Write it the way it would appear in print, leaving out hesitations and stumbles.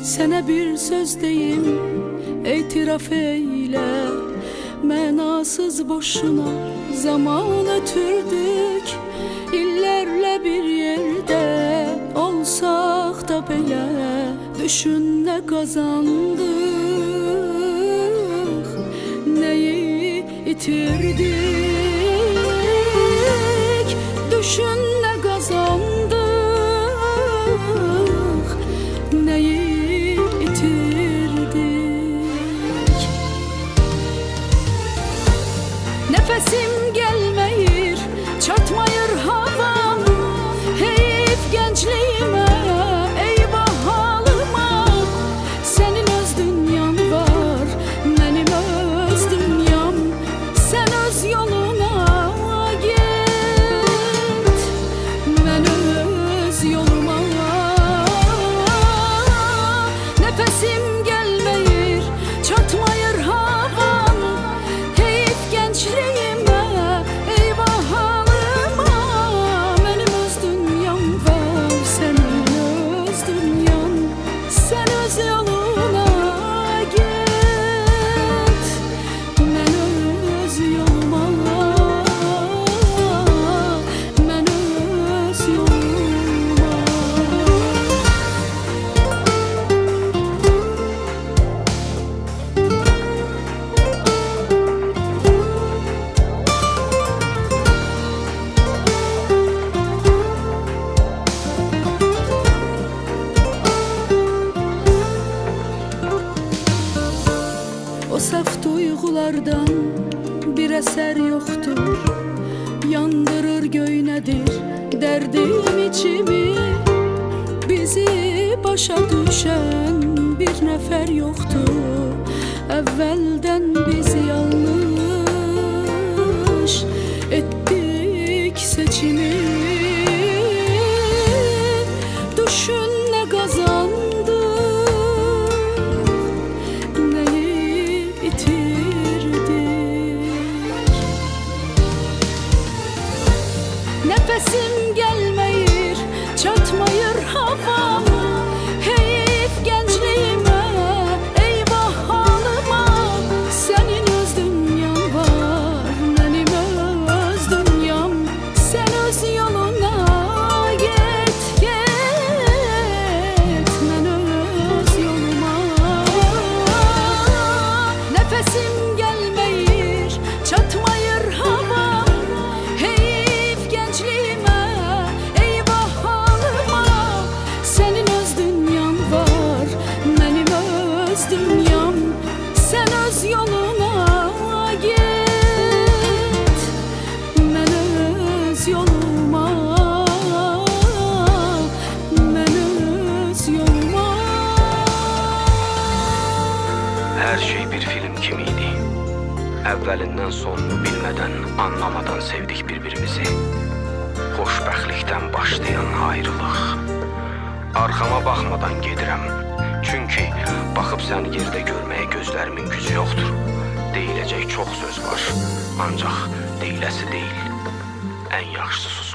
Sənə bir söz deyim, etiraf eyle. Mənasız boşuna zaman ötürdük, illərlə bir yerdə olsaq da belə. Düşün nə qazandıq, nəyi itirdik. Düşün nə qazandıq, nəyi itirdik. Nefesim gelmeyir, çatmayır havam. Heyif gençliğime, eyvah halıma. Senin öz dünyan var, benim öz dünyam. Sen öz yoluna git, ben öz yoluma. Nefesim gelmeyir, çatmayır havam. Heyif gençliğime, eyvah halıma. Benim öz dünyam var, senin öz dünyan. Sen öz yoluna git, ben öz yoluma. Ben öz yoluma. O saf duygulardan bir eser yoktur. Yandırır göynedir derdim içimi. Bizi başa düşen bir nefer yoktu. Evvelden biz yanlış ettik seçimi. Düşün ne kazandık, neyi itirdik. Nefesim gelmeyir, çatmayır havam. Heyif gençliğime, eyvah halıma. Senin öz dünyan var, benim öz dünyam. Sen öz yoluna git, git, ben öz yoluma. Nefesim gelmeyir, çatmayır havam. Heyif gençliğime, eyvah halıma. Senin öz dünyan var, benim öz dünyam. Sen öz yoluna git, ben öz yoluma. Ben öz yoluma. Her şey bir film kimiydi. Evvelinden sonunu bilmeden, anlamadan sevdik birbirimizi. Xoşbəxtlikdən başlayan ayrılıq. Arkama baxmadan gedirəm. Çünkü baxıb sən yerdə görməyə gözlərimin gücü yoxdur. Deyiləcək çox söz var, ancaq deyiləsi deyil. Ən yaxşısı sus.